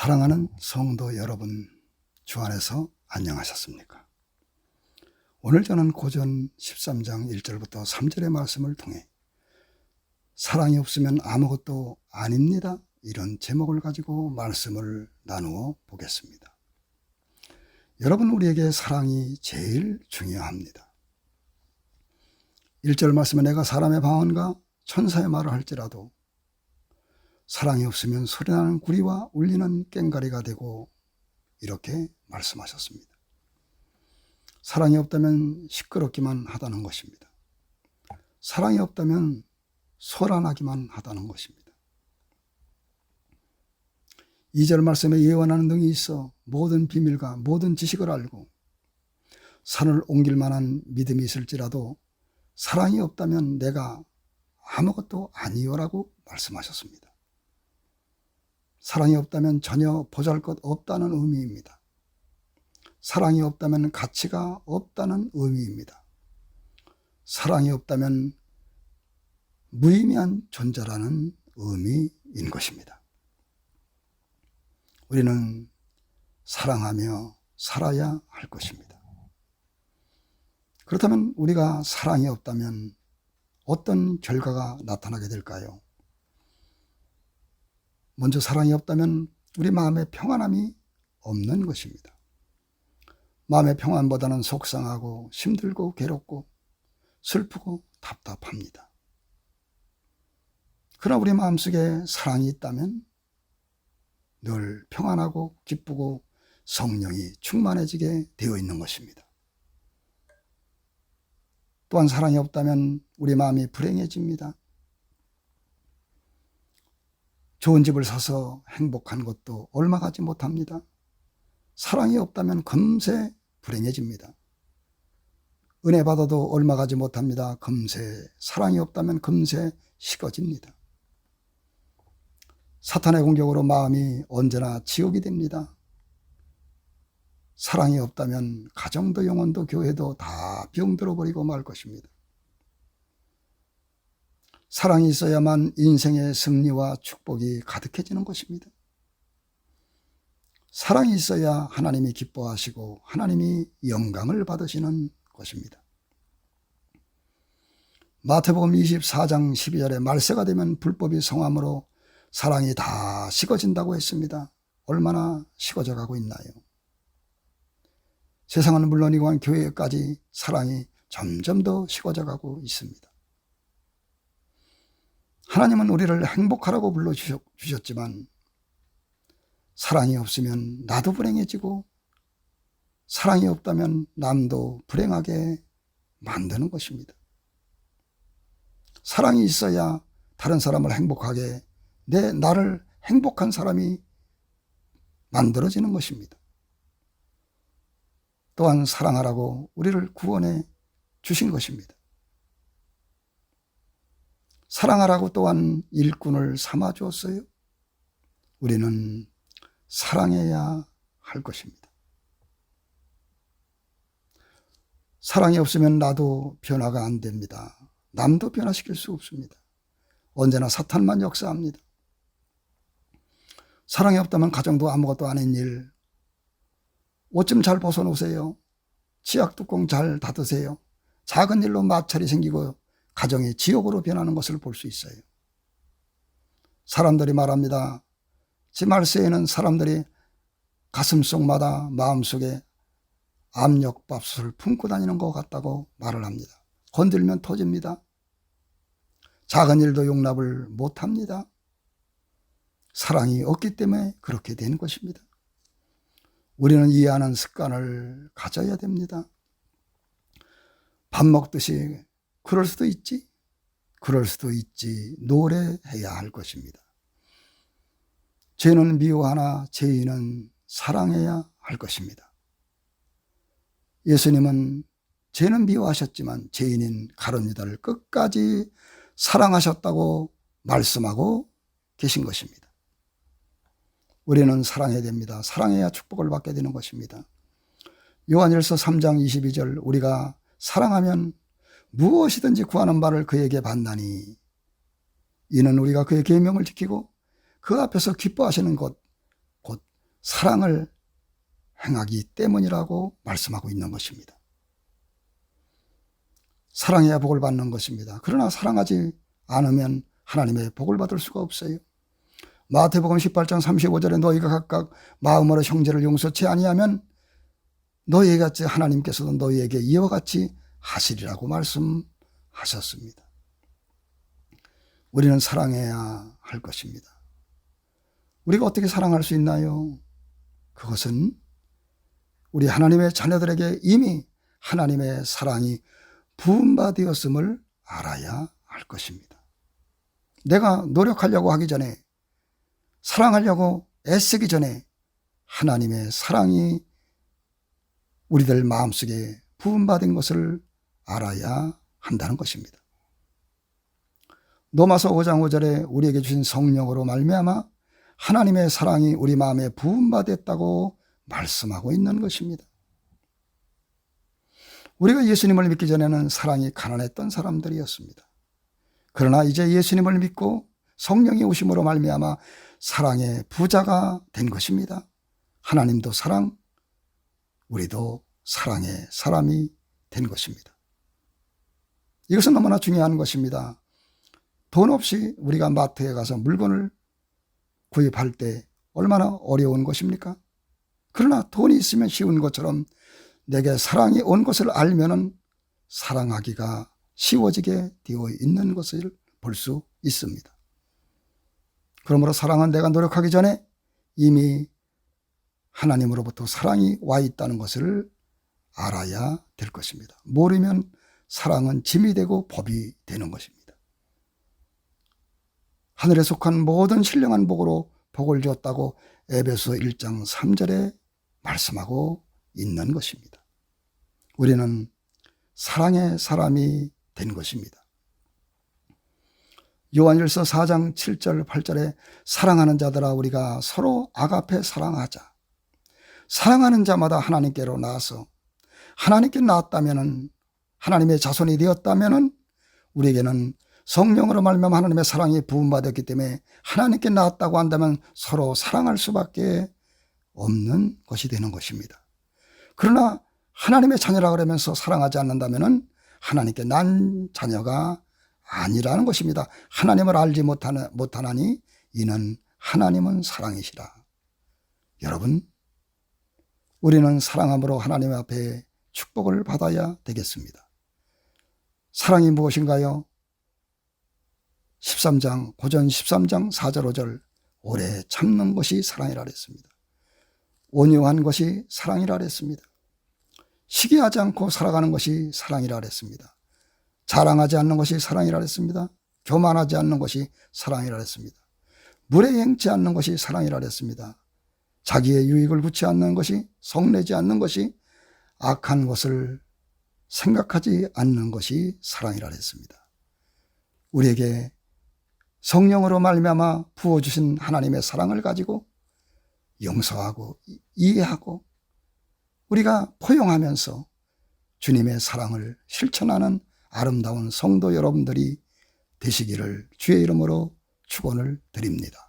사랑하는 성도 여러분, 주 안에서 안녕하셨습니까? 오늘 저는 고전 13장 1절부터 3절의 말씀을 통해 사랑이 없으면 아무것도 아닙니다, 이런 제목을 가지고 말씀을 나누어 보겠습니다. 여러분, 우리에게 사랑이 제일 중요합니다. 1절 말씀에 내가 사람의 방언과 천사의 말을 할지라도 사랑이 없으면 소리나는 구리와 울리는 꽹과리가 되고, 이렇게 말씀하셨습니다. 사랑이 없다면 시끄럽기만 하다는 것입니다. 사랑이 없다면 소란하기만 하다는 것입니다. 2절 말씀에 예언하는 능이 있어 모든 비밀과 모든 지식을 알고 산을 옮길 만한 믿음이 있을지라도 사랑이 없다면 내가 아무것도 아니요라고 말씀하셨습니다. 사랑이 없다면 전혀 보잘것 없다는 의미입니다. 사랑이 없다면 가치가 없다는 의미입니다. 사랑이 없다면 무의미한 존재라는 의미인 것입니다. 우리는 사랑하며 살아야 할 것입니다. 그렇다면 우리가 사랑이 없다면 어떤 결과가 나타나게 될까요? 먼저 사랑이 없다면 우리 마음에 평안함이 없는 것입니다. 마음의 평안보다는 속상하고 힘들고 괴롭고 슬프고 답답합니다. 그러나 우리 마음속에 사랑이 있다면 늘 평안하고 기쁘고 성령이 충만해지게 되어 있는 것입니다. 또한 사랑이 없다면 우리 마음이 불행해집니다. 좋은 집을 사서 행복한 것도 얼마 가지 못합니다. 사랑이 없다면 금세 불행해집니다. 은혜 받아도 얼마 가지 못합니다. 금세 사랑이 없다면 금세 식어집니다. 사탄의 공격으로 마음이 언제나 지옥이 됩니다. 사랑이 없다면 가정도 영혼도 교회도 다 병들어 버리고 말 것입니다. 사랑이 있어야만 인생의 승리와 축복이 가득해지는 것입니다. 사랑이 있어야 하나님이 기뻐하시고 하나님이 영광을 받으시는 것입니다. 마태복음 24장 12절에 말세가 되면 불법이 성함으로 사랑이 다 식어진다고 했습니다. 얼마나 식어져 가고 있나요? 세상은 물론이고 교회까지 사랑이 점점 더 식어져 가고 있습니다. 하나님은 우리를 행복하라고 불러주셨지만 사랑이 없으면 나도 불행해지고 사랑이 없다면 남도 불행하게 만드는 것입니다. 사랑이 있어야 다른 사람을 행복하게, 나를 행복한 사람이 만들어지는 것입니다. 또한 사랑하라고 우리를 구원해 주신 것입니다. 사랑하라고 또한 일꾼을 삼아 주었어요. 우리는 사랑해야 할 것입니다. 사랑이 없으면 나도 변화가 안 됩니다. 남도 변화시킬 수 없습니다. 언제나 사탄만 역사합니다. 사랑이 없다면 가정도 아무것도 아닌 일, 옷 좀 잘 벗어놓으세요. 치약 뚜껑 잘 닫으세요. 작은 일로 마찰이 생기고 가정이 지옥으로 변하는 것을 볼 수 있어요. 사람들이 말합니다. 제 말세에는 사람들이 가슴속마다 마음속에 압력밥솥을 품고 다니는 것 같다고 말을 합니다. 건들면 터집니다. 작은 일도 용납을 못합니다. 사랑이 없기 때문에 그렇게 된 것입니다. 우리는 이해하는 습관을 가져야 됩니다. 밥 먹듯이 그럴 수도 있지, 그럴 수도 있지 노래해야 할 것입니다. 죄는 미워하나 죄인은 사랑해야 할 것입니다. 예수님은 죄는 미워하셨지만 죄인인 가룟 유다를 끝까지 사랑하셨다고 말씀하고 계신 것입니다. 우리는 사랑해야 됩니다. 사랑해야 축복을 받게 되는 것입니다. 요한일서 3장 22절, 우리가 사랑하면 무엇이든지 구하는 바를 그에게 받나니 이는 우리가 그의 계명을 지키고 그 앞에서 기뻐하시는 것, 곧 사랑을 행하기 때문이라고 말씀하고 있는 것입니다. 사랑해야 복을 받는 것입니다. 그러나 사랑하지 않으면 하나님의 복을 받을 수가 없어요. 마태복음 18장 35절에 너희가 각각 마음으로 형제를 용서치 아니하면 너희에게 같이 하나님께서도 너희에게 이와 같이 하시리라고 말씀하셨습니다. 우리는 사랑해야 할 것입니다. 우리가 어떻게 사랑할 수 있나요? 그것은 우리 하나님의 자녀들에게 이미 하나님의 사랑이 부음받았음을 알아야 할 것입니다. 내가 노력하려고 하기 전에, 사랑하려고 애쓰기 전에 하나님의 사랑이 우리들 마음속에 부음받은 것을 알아야 한다는 것입니다. 로마서 5장 5절에 우리에게 주신 성령으로 말미암아 하나님의 사랑이 우리 마음에 부음받았다고 말씀하고 있는 것입니다. 우리가 예수님을 믿기 전에는 사랑이 가난했던 사람들이었습니다. 그러나 이제 예수님을 믿고 성령이 오심으로 말미암아 사랑의 부자가 된 것입니다. 하나님도 사랑, 우리도 사랑의 사람이 된 것입니다. 이것은 너무나 중요한 것입니다. 돈 없이 우리가 마트에 가서 물건을 구입할 때 얼마나 어려운 것입니까? 그러나 돈이 있으면 쉬운 것처럼 내게 사랑이 온 것을 알면은 사랑하기가 쉬워지게 되어 있는 것을 볼 수 있습니다. 그러므로 사랑은 내가 노력하기 전에 이미 하나님으로부터 사랑이 와 있다는 것을 알아야 될 것입니다. 모르면 사랑은 짐이 되고 법이 되는 것입니다. 하늘에 속한 모든 신령한 복으로 복을 주었다고 에베소 1장 3절에 말씀하고 있는 것입니다. 우리는 사랑의 사람이 된 것입니다. 요한일서 4장 7절 8절에 사랑하는 자들아 우리가 서로 아가페 사랑하자. 사랑하는 자마다 하나님께로 나아서 하나님께 나았다면은, 하나님의 자손이 되었다면은 우리에게는 성령으로 말미암아 하나님의 사랑이 부음받았기 때문에 하나님께 나았다고 한다면 서로 사랑할 수밖에 없는 것이 되는 것입니다. 그러나 하나님의 자녀라 그러면서 사랑하지 않는다면은 하나님께 난 자녀가 아니라는 것입니다. 하나님을 알지 못하나니 이는 하나님은 사랑이시라. 여러분, 우리는 사랑함으로 하나님 앞에 축복을 받아야 되겠습니다. 사랑이 무엇인가요? 13장, 고전 13장 4절 5절 오래 참는 것이 사랑이라 그랬습니다. 온유한 것이 사랑이라 그랬습니다. 시기하지 않고 살아가는 것이 사랑이라 그랬습니다. 자랑하지 않는 것이 사랑이라 그랬습니다. 교만하지 않는 것이 사랑이라 그랬습니다. 물에 행치 않는 것이 사랑이라 그랬습니다. 자기의 유익을 구치 않는 것이, 성내지 않는 것이, 악한 것을 생각하지 않는 것이 사랑이라 그랬습니다. 우리에게 성령으로 말미암아 부어주신 하나님의 사랑을 가지고 용서하고 이해하고 우리가 포용하면서 주님의 사랑을 실천하는 아름다운 성도 여러분들이 되시기를 주의 이름으로 축원을 드립니다.